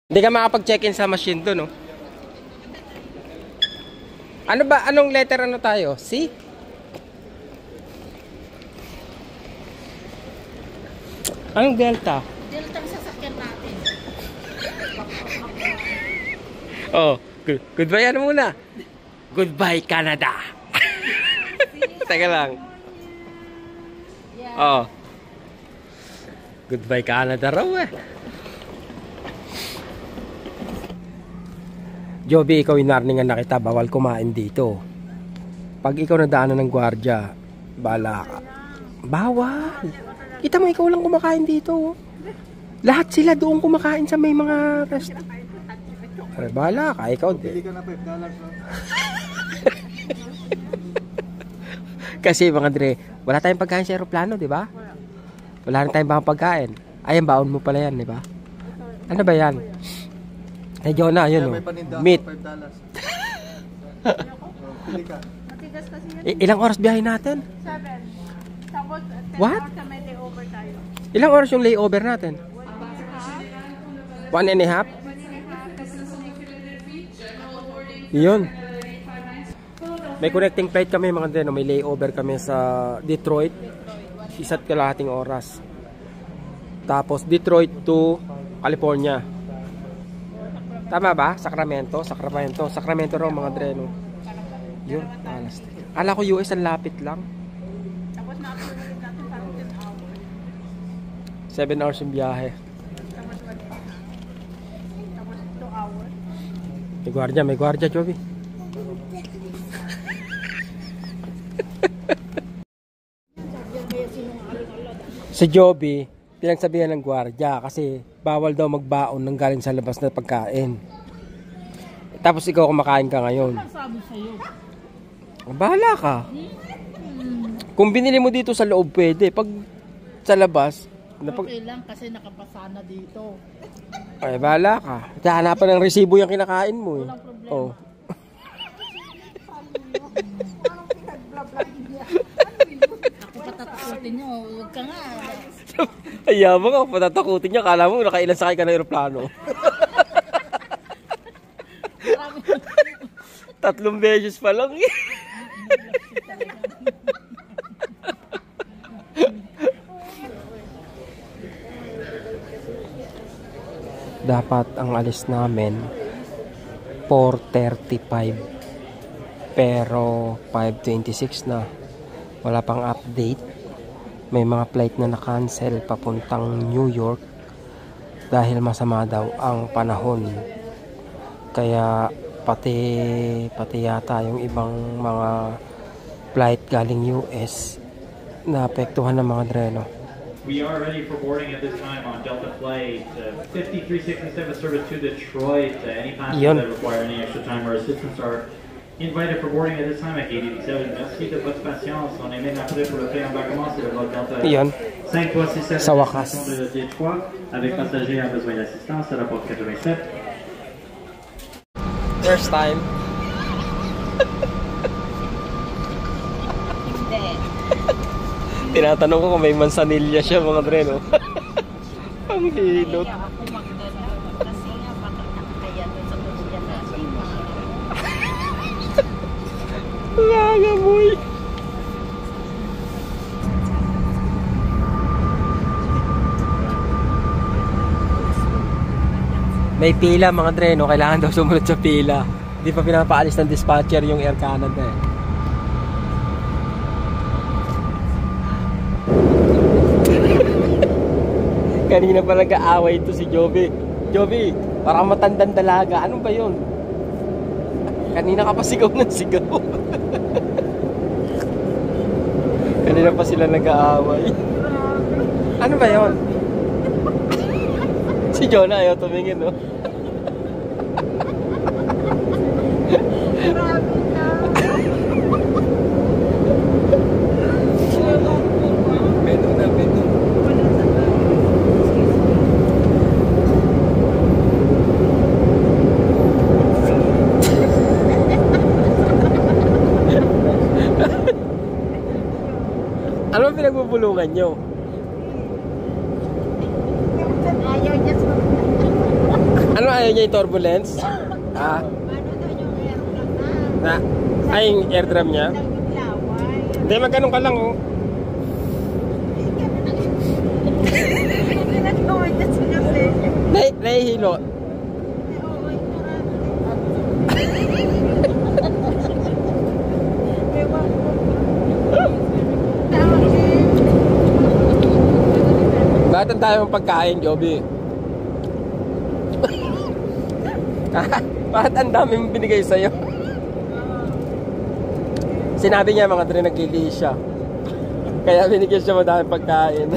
Hindi ka makapag-check-in sa machine doon, no? Ano ba? Anong letter ano tayo? C? Anong Delta? Delta ang sasakyan natin. Oh, goodbye ano muna? Goodbye Canada. Teka lang. Oh. Goodbye Canada raw eh. Joby, ikaw inarningan na kita, bawal kumain dito. Pag ikaw nadaanan ng gwardya, bala ka. Bawal. Kita mo, ikaw lang kumakain dito. Lahat sila doon kumakain sa may mga restaurant. Bala ka, ikaw din. Bili ka na $5. Kasi mga dre, wala tayong pagkain sa aeroplano, di ba? Wala rin tayong bang pagkain. Ay, ang baon mo pala yan, di ba? Ano ba yan? Ay, Jonah, yun o. Meat. Ilang oras biyahe natin? 7. What? Ilang oras yung layover natin? 1.5? Yun. May connecting flight kami mga din. May layover kami sa Detroit. Isa't kalahating oras. Tapos Detroit to California. Tama ba? Sacramento raw mga dreno. Yun, alas. Ala ko US ang lapit lang. Tapos na-upload natin parang 10 hours. 7 hours yung biyahe. Tapos 2 hours. May gwardiya, Joby. Si Joby, pinagsabihan ng gwardiya kasi bawal daw magbaon ng galing sa labas na pagkain. Tapos ikaw kumakain ka ngayon. Ano sabi sa'yo? Bahala ka. Kung binili mo dito sa loob, pwede. Pag sa labas, okay lang kasi nakapasana dito. Ay, bahala ka. Hanapan ng resibo yung kinakain mo. Walang problema. Oh. Ako patatakutin nyo. Huwag ka nga. Ayaman ka, patatakutin niya. Kala mo, nakailan sakay ka ng aeroplano. 3 beses pa lang eh. Dapat ang alis namin 4:35 pero 5:26 na. Wala pang update. May mga flight na na-cancel papuntang New York dahil masama daw ang panahon. Kaya pati yata yung ibang mga flight galing US na apektuhan ng mga dreno. We are ready for boarding at this time on Delta Flight 5367 service to Detroit. Any passengers that require any extra time or assistance are invited for boarding at this time at gate 87. Merci de votre patience. On est maintenant prêt pour le pré-embarquement. C'est le vol Delta 5367 sa wakas de Detroit avec passagers en besoin d'assistance à la porte 87. First time. Hindi. Tinatanong ko kung may mansanilya siya mga dreno. Ang hilot. Kaya ako magdala. Kasi nga baka nakakaya doon sa pagkaya natin. Langamoy. May pila mga dreno. Kailangan daw sumunod sa pila. Hindi pa pinapaalis ng dispatcher yung Air Canada eh. Kanina pa nag-aaway ito si Joby. Joby, parang matandang dalaga. Ano ba yun? Kanina ka pa sigaw ng sigaw. Kanina pa sila nag-aaway. Ano ba yun? Si Jonah ayaw tumingin, no? Ano ang pinagbubulungan nyo? Ayaw niya sa... Ano ayaw niya yung turbulence? Ah, Ano daw yung airplane na? ay, yung airdrum niya? Lang yung laway. Hindi, magkanong ka lang, oh. Pinag-gawin na sila sa'yo. Nahihilo. Ewan ko. Bakit ang dami mong pagkain, Joby? Bakit ang dami mong binigay sa'yo? Sinabi niya mga dre, nagkili siya. Kaya binigyan siya madaming pagkain.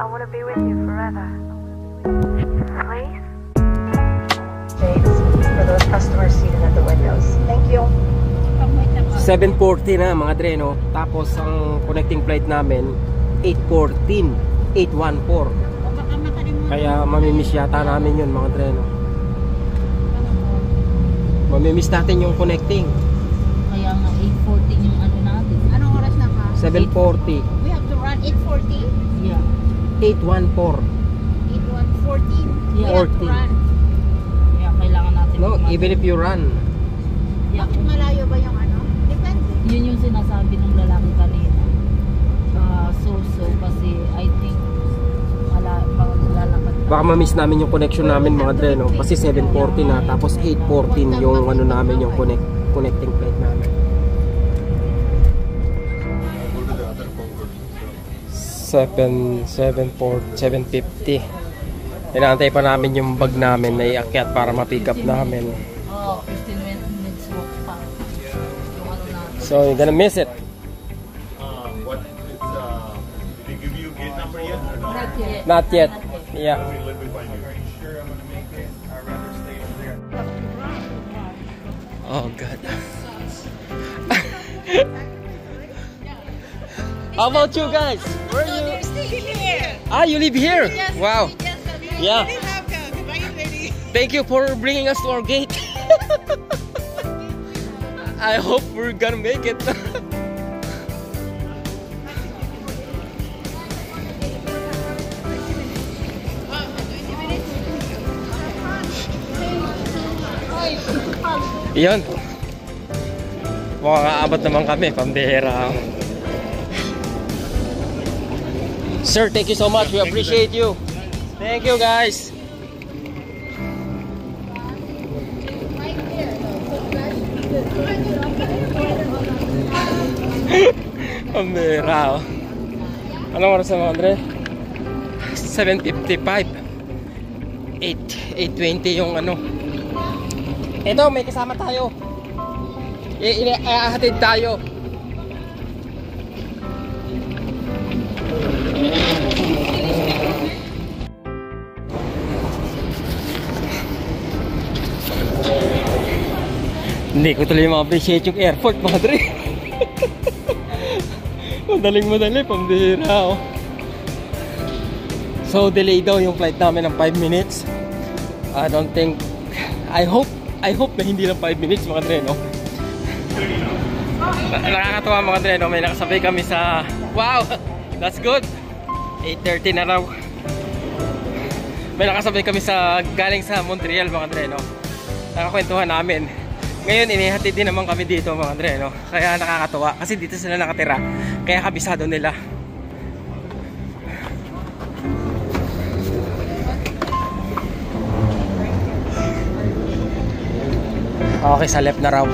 I want to be with you forever. Please? Space for those customers seated at the windows. Thank you. 7:40 na mga dre, no? Tapos ang connecting flight namin 8:14, 8:14. Kaya mamimiss yata namin yun mga dre, no? Mamimiss natin yung connecting. Kaya nga 8:40 yung ano natin. Anong oras na ka? 7:40, We have to run 8:40? Yeah. 8:14. 8:14? Yeah. 14. Yeah, kailangan natin. No, even if you run. Yeah. Malayo ba yung ano? Depende. Yun yung sinasabi ng lalaki kanina. So kasi I think lalakad. Baka ma-miss namin yung connection namin mga dre, no? Kasi 7:40 na, tapos 8:14 yung ano namin, yung connecting flight namin. 7:50. Inaantay pa namin yung bag namin na iakyat para ma-pick up namin. Oh, 15 minutes walk pa. Yung ano natin. So you're gonna miss it. What is, did they give you a gate number yet? Or not? Not yet. Not yet. Yeah. Let me find you. Are you sure I'm gonna make it? I'd rather stay over there. Oh God. How about you guys? Where are you? Ah, you live here? Wow. Yeah. Thank you for bringing us to our gate. I hope we're gonna make it. Iyon. Mukhang aabot naman kami, pambihira. Sir, thank you so much. We appreciate you. Thank you, guys. Pambihira. Anong oras na mga Andre? 7:55. 8:20 yung ano. Ito, may kasama tayo. Ihahatid tayo. Hindi ko tuloy ma-appreciate yung airport, Madre. Madaling-madali, pambihira, oh. So, delay daw yung flight namin ng 5 minutes. I hope na hindi lang 5 minutes, mga Dre, no? Nakakatawa, mga Dre, no? May nakasabay kami sa... Wow! That's good! 8:30 na raw. May nakasabay kami sa... Galing sa Montreal, mga Dre, no? Nakakwentuhan namin. Ngayon, inihatid din naman kami dito, mga Dre, no? Kaya nakakatawa. Kasi dito sila nakatira. Kaya kabisado nila. Okay, sa left na raw.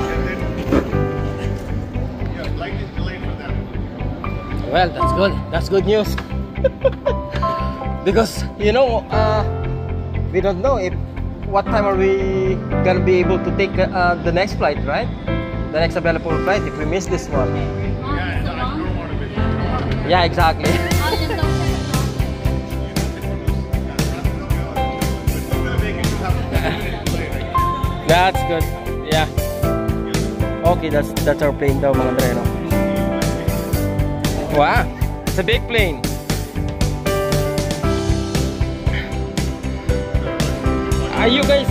Well, that's good. That's good news. Because, you know, we don't know if what time are we gonna be able to take the next flight, right? The next available flight if we miss this one. Yeah, exactly. That's good. Yeah. Okay, that's our plane daw, mga Dre, no? Wow, it's a big plane. Are you guys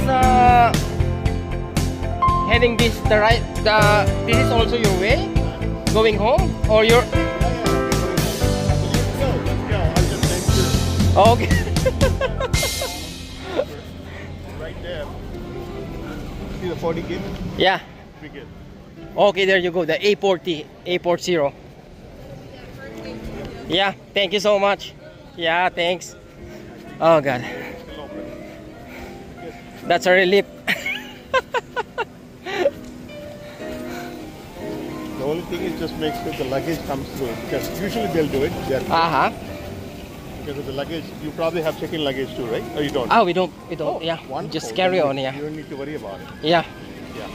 heading this the right. This is also your way, going home, or you're. Okay. Right there. See the 40 gig? Yeah. Big it. Okay, there you go. The A40, A40. Yeah, thank you so much. Yeah, thanks. Oh God, that's a relief. The only thing is just make sure the luggage comes through, because usually they'll do it. Because of the luggage, you probably have check-in luggage too, right? Or you don't? Oh, we don't. Yeah, Wonderful. just carry on. Yeah. You don't need to worry about it. Yeah. Yeah.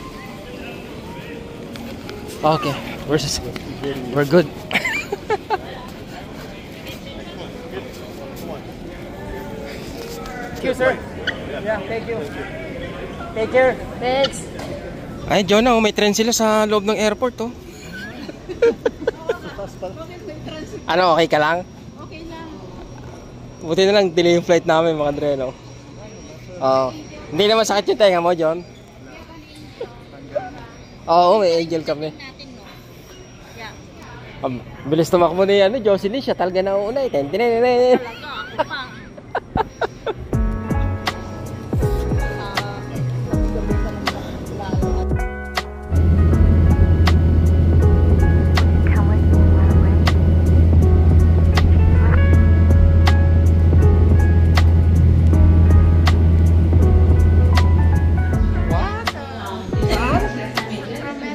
Okay, we're good. Thank you, sir. Yeah, thank you. Take care. Thanks. Ay, Jonah, may tren sila sa loob ng airport, oh. Ano, okay ka lang? Okay lang. Buti na lang delay yung flight namin, mga Andre, no? Hindi naman sakit yung tenga mo, John. Oo, may angel kami. Bilis tumakbo ni Jocelyn, siya talaga nauuna eh. Talaga, ako pa.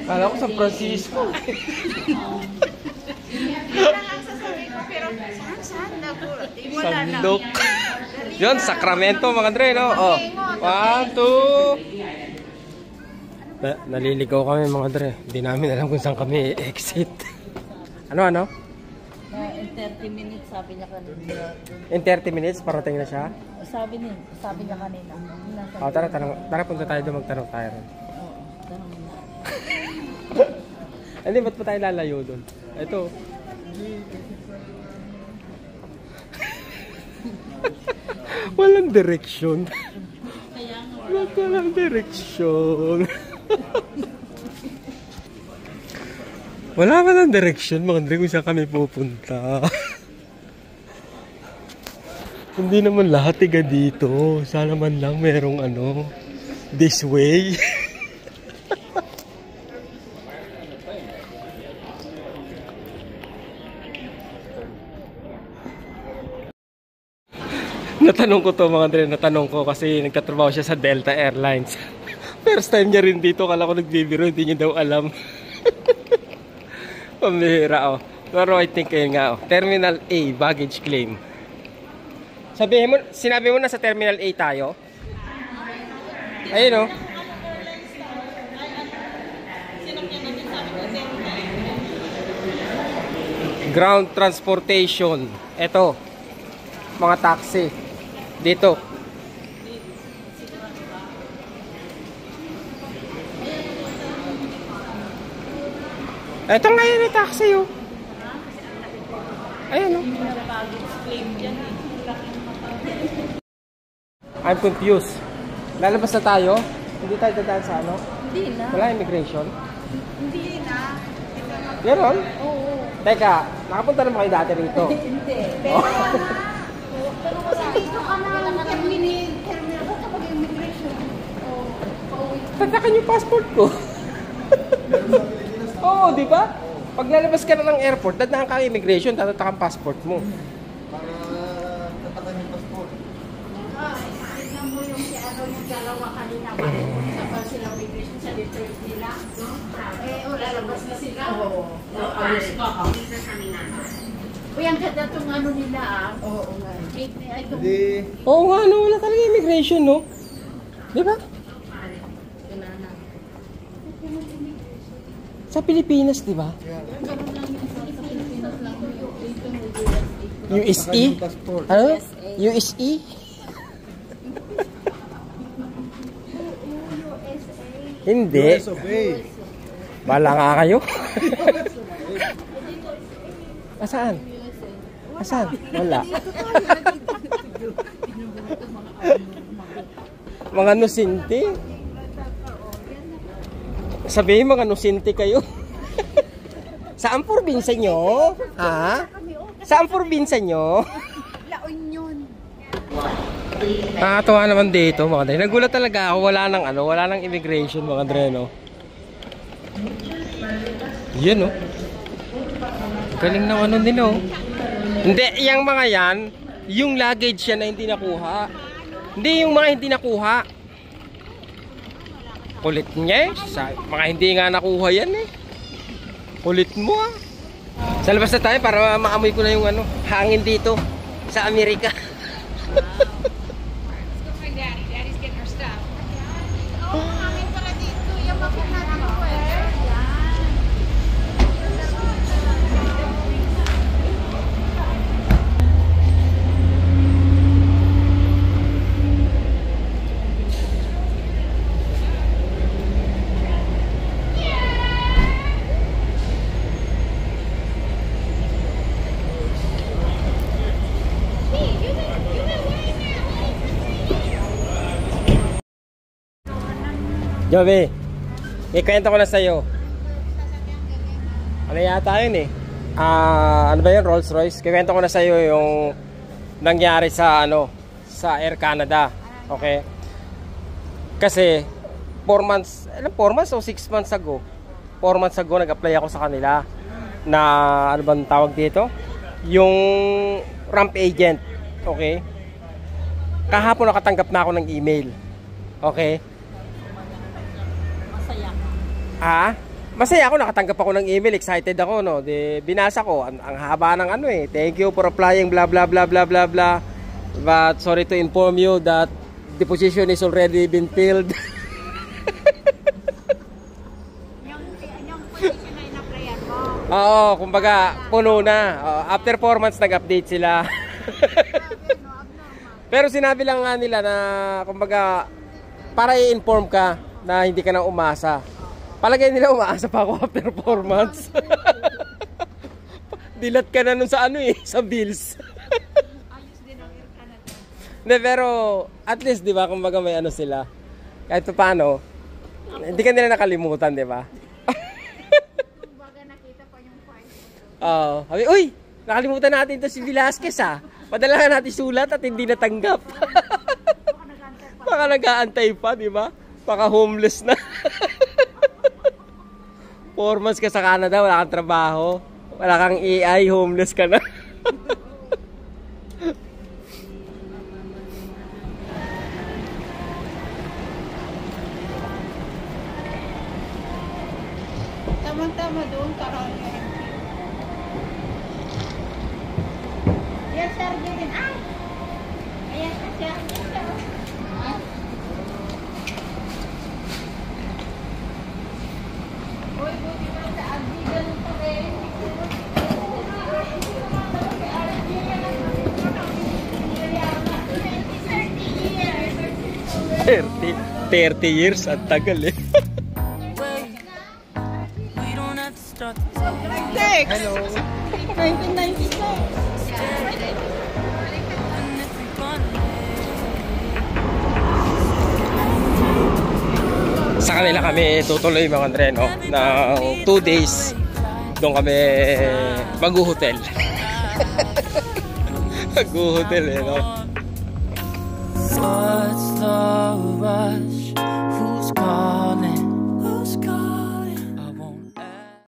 Kala ko San Francisco. Sandok. Yun, Sacramento, mga Andre, no? Oh. 1, 2. Naliligaw kami, mga Andre. Hindi namin alam kung saan kami exit. Ano? In 30 minutes, sabi niya kanina. In 30 minutes, parating na siya? Sabi niya kanina. Tara, punta tayo doon, magtanong tayo rin. Oo, tanong na. Hindi, ba't pa tayo lalayo doon? Ito. Walang direksyon. Walang direksyon. Wala ba ng direksyon, mga Andre, kung saan kami pupunta? Hindi naman lahat tiga dito. Sana man lang merong this way. Natanong ko to, mga Andre, natanong ko kasi nagtatrabaho siya sa Delta Airlines. First time niya rin dito, kala ko nagbibiro, hindi niya daw alam. Pamihira, oh. Pero I think ayun nga, oh. Terminal A, baggage claim. Sinabi mo na sa Terminal A tayo? Ayun, oh. Ground transportation. Ito. Mga taxi. Dito. Ito nga yun yung taxi, oh. Ayan, oh. I'm confused. Lalabas na tayo? Hindi tayo dadaan sa ano? Hindi na. Wala immigration? Hindi na. Meron? Oo. Teka, nakapunta naman kayo dati rito? Hindi. Pero kasi dito ka na terminal. Ba't ka mag-immigration? Tatakan yung passport ko. Oo, di ba? Pag lalabas ka na ng airport, dadaan ka ng immigration, tatakan passport mo. Para tatakan yung passport. Tignan mo yung yung dalawa kanina ba? Sa sila immigration sa Detroit nila. Lalabas na sila. Oo. Ayos ka ka. Uy, ang ganda itong nila Oo nga. Oo nga, wala talaga immigration, no? Di ba? Sa Pilipinas, di ba? USE? Ano? USE? Hindi. Bala nga kayo. Asaan? Asaan? Wala. Mga nusinti? Sabihin mga nusinti kayo. Saan probinsya nyo? Ha? Saan probinsya nyo? La Union. Nakakatawa naman dito mga dre. Nagulat talaga ako. Wala nang immigration mga dre, no? Yan, no? Galing ng ano din, no? Hindi, yung mga yan, yung luggage yan na hindi nakuha. Hindi, yung mga hindi nakuha. Kulit niya eh. Mga hindi nga nakuha yan eh. Kulit mo ah. Sa labas na tayo para maamoy ko na yung ano, hangin dito sa Amerika. Daddy's getting her stuff. Oh, hangin pala dito. Yung bakit natin ko eh. Joby, ikwento ko na sa'yo. Ano yata yun eh? Ano ba yun? Rolls Royce? Ikwento ko na sa'yo yung nangyari sa sa Air Canada. Okay? Kasi 4 months o 6 months ago, 4 months ago nag-apply ako sa kanila na ano bang tawag dito? Yung ramp agent. Okay? Kahapon nakatanggap na ako ng email. Okay? Masaya ako, nakatanggap ako ng email, excited ako, no. Binasa ko, ang haba ng ano eh. Thank you for applying blah blah blah blah blah blah. But sorry to inform you that the position is already been filled. Yung position na in-applyan mo. Oo, kumbaga puno na. After 4 months nag-update sila. Pero sinabi lang nga nila na kumbaga para i-inform ka na hindi ka na umasa. Palagay nila umaasa pa ako after 4 months. Dilat ka na nun sa ano eh, sa bills. Ayos din ang Air Canada. Hindi, pero at least, di ba, kumbaga may ano sila. Kahit paano, hindi ka nila nakalimutan, di ba? Kumbaga nakita pa yung file. Oo. Sabi, uy, nakalimutan natin to si Velasquez ah. Padala natin sulat at hindi natanggap. Baka nag-aantay pa, di ba? Baka homeless na. 4 months ka sa Canada, wala kang trabaho, wala kang AI, homeless ka na. Tamang-tama doon, karami. Yes, sir, din. Ay! Ayan, sir. Uy, buti pa sa Agdigan pa rin. 30 years at tagal eh. Hello. 1996. Sa kanila kami tutuloy mga Andre, no? Ng 2 days doon kami mag-hotel. Mag-hotel eh, no? What's the rush?